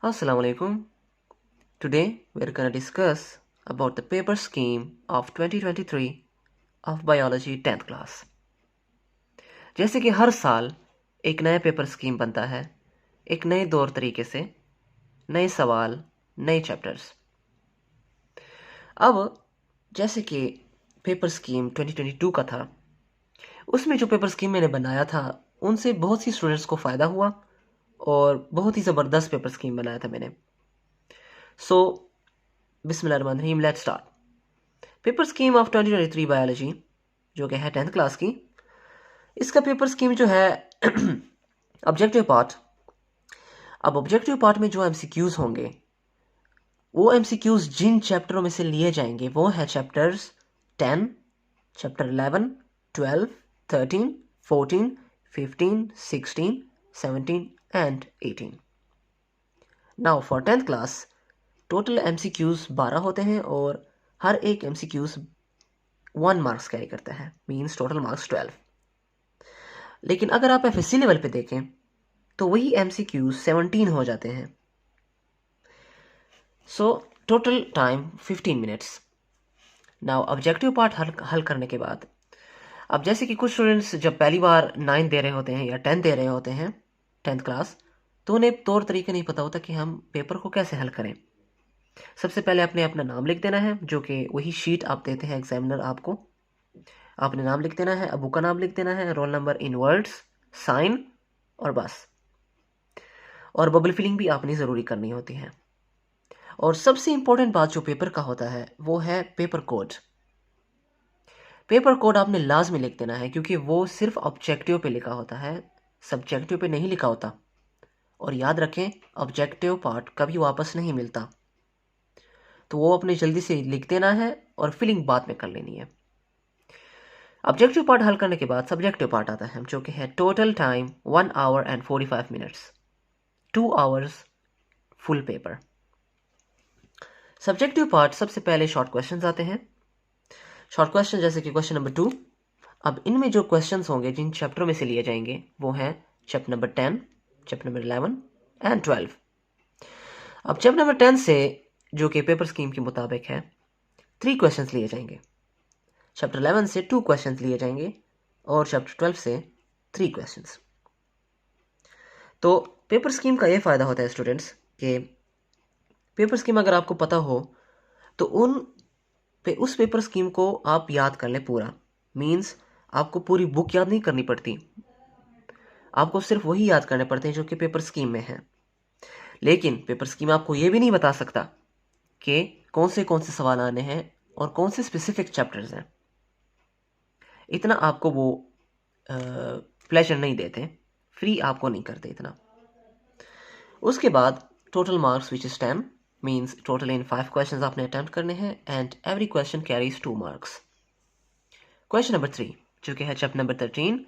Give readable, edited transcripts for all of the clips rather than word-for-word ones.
Assalamu alaikum. Today we're going to discuss about the paper scheme of 2023 of biology 10th class. जैसे कि हर साल एक नया paper scheme बनता है, एक नए दौर तरीके से, नए सवाल, नए चैप्टर्स। अब जैसे कि पेपर स्कीम 2022 का था, उसमें जो पेपर स्कीम मैंने बनाया था उनसे बहुत सी स्टूडेंट्स को फ़ायदा हुआ और बहुत ही ज़बरदस्त पेपर स्कीम बनाया था मैंने। सो बिस्मिल्लाहिर्रहमानिर्रहीम, let's start. Paper scheme of 2023 biology जो कि है 10th क्लास की, इसका पेपर स्कीम जो है ऑब्जेक्टिव पार्ट। अब ऑब्जेक्टिव पार्ट में जो एमसीक्यूज होंगे वो एमसीक्यूज जिन चैप्टरों में से लिए जाएंगे वो है chapters 10, chapter 11, 12, 13, 14, 15, 16, 17 and 18। Now for 10th class total MCQs 12 होते हैं और हर एक एमसीक्यूज 1 मार्क्स कैरी करता है, मीन्स टोटल मार्क्स 12। लेकिन अगर आप एफएससी लेवल पे देखें तो वही एमसीक्यूज 17 हो जाते हैं। So total time 15 minutes. Now objective part हल करने के बाद, अब जैसे कि कुछ स्टूडेंट्स जब पहली बार 9 दे रहे होते हैं या 10 दे रहे होते हैं 10th क्लास, तो उन्हें तौर तरीके नहीं पता होता कि हम पेपर को कैसे हल करें। सबसे पहले आपने अपना नाम लिख देना है, जो कि वही शीट आप देते हैं एग्जामिनर आपको। आपने नाम लिख देना है, अबू का नाम लिख देना है, roll number in words, sign और बस। और बबल फिलिंग भी आपने ज़रूरी करनी होती है। और सबसे इंपॉर्टेंट बात जो पेपर का होता है वो है पेपर कोड। पेपर कोड आपने लाजमी लिख देना है, क्योंकि वो सिर्फ ऑब्जेक्टिव पे लिखा होता है, सब्जेक्टिव पे नहीं लिखा होता। और याद रखें, ऑब्जेक्टिव पार्ट कभी वापस नहीं मिलता, तो वो अपने जल्दी से लिख देना है और फिलिंग बाद में कर लेनी है। ऑब्जेक्टिव पार्ट हल करने के बाद सब्जेक्टिव पार्ट आता है, जो कि है total time 1 our and 45 minutes, 2 hours full paper. Subjective part सबसे पहले शॉर्ट क्वेश्चंस आते हैं। शॉर्ट क्वेश्चन जैसे कि क्वेश्चन नंबर 2। अब इनमें जो क्वेश्चंस होंगे जिन चैप्टरों में से लिए जाएंगे वो हैं chapter number 10, chapter number 11 and 12। अब चैप्टर नंबर 10 से, जो कि पेपर स्कीम के मुताबिक है, 3 क्वेश्चंस लिए जाएंगे। चैप्टर 11 से 2 क्वेश्चंस लिए जाएंगे और चैप्टर 12 से 3 क्वेश्चंस। तो पेपर स्कीम का ये फ़ायदा होता है स्टूडेंट्स कि पेपर स्कीम अगर आपको पता हो तो उस पेपर स्कीम को आप याद कर लें पूरा। मीन्स आपको पूरी बुक याद नहीं करनी पड़ती, आपको सिर्फ वही याद करने पड़ते हैं जो कि पेपर स्कीम में है। लेकिन पेपर स्कीम आपको ये भी नहीं बता सकता कि कौन से सवाल आने हैं और कौन से स्पेसिफिक चैप्टर्स हैं। इतना आपको वो प्लेजर नहीं देते, फ्री आपको नहीं करते इतना। उसके बाद total marks which is 10, means total in 5 questions आपने अटेम्प्ट करने हैं and every question carries 2 marks. Question number 3 जो कि है chapter number 13,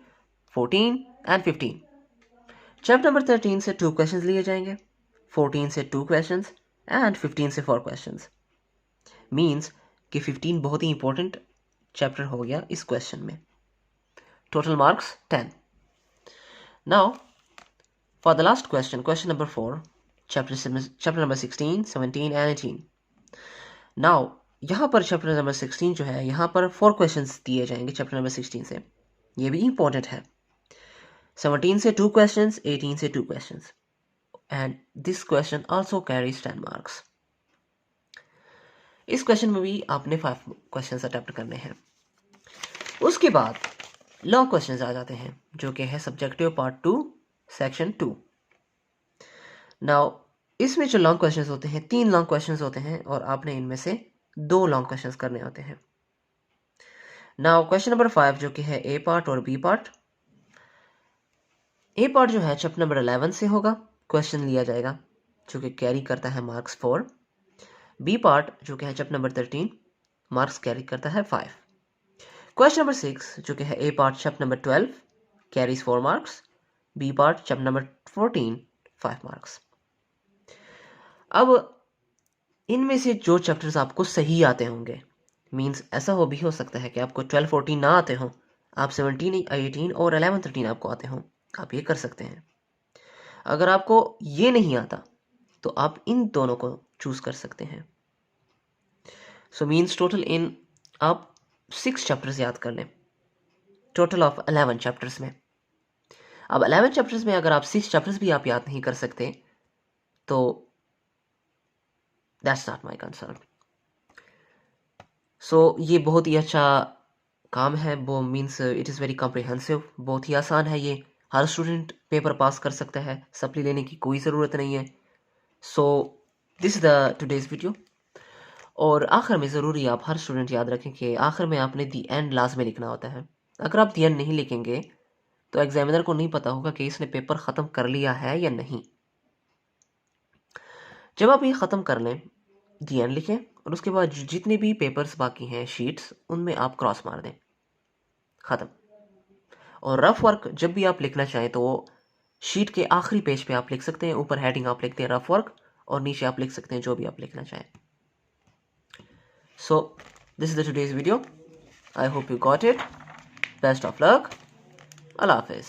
14 and 15। Chapter number 13 से 2 क्वेश्चंस लिए जाएंगे, 14 से 2 क्वेश्चंस एंड 15 से 4 क्वेश्चंस। मीन्स कि 15 बहुत ही इंपॉर्टेंट चैप्टर हो गया इस क्वेश्चन में। Total marks 10। Now for the last question, question number 4, chapter number 16, 17 and 18। Now यहाँ पर चैप्टर नंबर 16 जो है, यहाँ पर 4 क्वेश्चंस दिए जाएंगे चैप्टर नंबर 16 से। ये भी इंपॉर्टेंट है। 17 से 2 क्वेश्चंस, 18 से 2 questions and this question also carries 10 marks. इस क्वेश्चन में भी आपने 5 क्वेश्चंस अटेम्प्ट करने हैं। उसके बाद लॉन्ग क्वेश्चंस आ जाते हैं, जो कि है सब्जेक्टिव पार्ट 2 सेक्शन 2। नाउ इसमें जो लॉन्ग क्वेश्चंस होते हैं, 3 लॉन्ग क्वेश्चंस होते हैं और आपने इनमें से 2 लॉन्ग क्वेश्चंस करने होते हैं। नाउ क्वेश्चन नंबर 5 जो कि है ए पार्ट और बी पार्ट। ए पार्ट जो है चैप्टर नंबर 11 से होगा, क्वेश्चन लिया जाएगा जो कि कैरी करता है मार्क्स 4। बी पार्ट जो कि है चैप्टर नंबर 13, मार्क्स कैरी करता है 5। क्वेश्चन नंबर 6 जो कि है A part chapter number 12, carries 4 marks. B part chapter number 14, 5 marks. अब इनमें से जो चैप्टर्स आपको सही आते होंगे, मीन्स ऐसा भी हो सकता है कि आपको 12, 14 ना आते हों, आप 17, 18 और 11, 13 आपको आते हों, आप ये कर सकते हैं। अगर आपको ये नहीं आता तो आप इन दोनों को चूज कर सकते हैं। सो मीन्स टोटल इन आप 6 चैप्टर्स याद कर लें, टोटल ऑफ 11 चैप्टर्स में। अब 11 चैप्टर्स में अगर आप 6 चैप्टर्स भी आप याद नहीं कर सकते तो दैट्स नॉट माई कंसर्न। सो ये बहुत ही अच्छा काम है, वो means it is very comprehensive, बहुत ही आसान है ये, हर स्टूडेंट पेपर पास कर सकता है, सप्ली लेने की कोई ज़रूरत नहीं है। So this is the today's video. और आखिर में ज़रूरी आप हर स्टूडेंट याद रखें कि आखिर में आपने दी एंड लास्ट में लिखना होता है। अगर आप दी एंड नहीं लिखेंगे तो एग्जामिनर को नहीं पता होगा कि इसने पेपर ख़त्म कर लिया है या नहीं। जब आप ये ख़त्म कर लें, दी एंड लिखें और उसके बाद जितने भी पेपर्स बाकी हैं शीट्स, उनमें आप क्रॉस मार दें, ख़त्म। और रफ वर्क जब भी आप लिखना चाहें तो वो शीट के आखिरी पेज पे आप लिख सकते हैं, ऊपर हेडिंग आप लिखते हैं रफ वर्क और नीचे आप लिख सकते हैं जो भी आप लिखना चाहें। So this is the today's video, I hope you got it, best of luck, अल्लाह हाफिज़।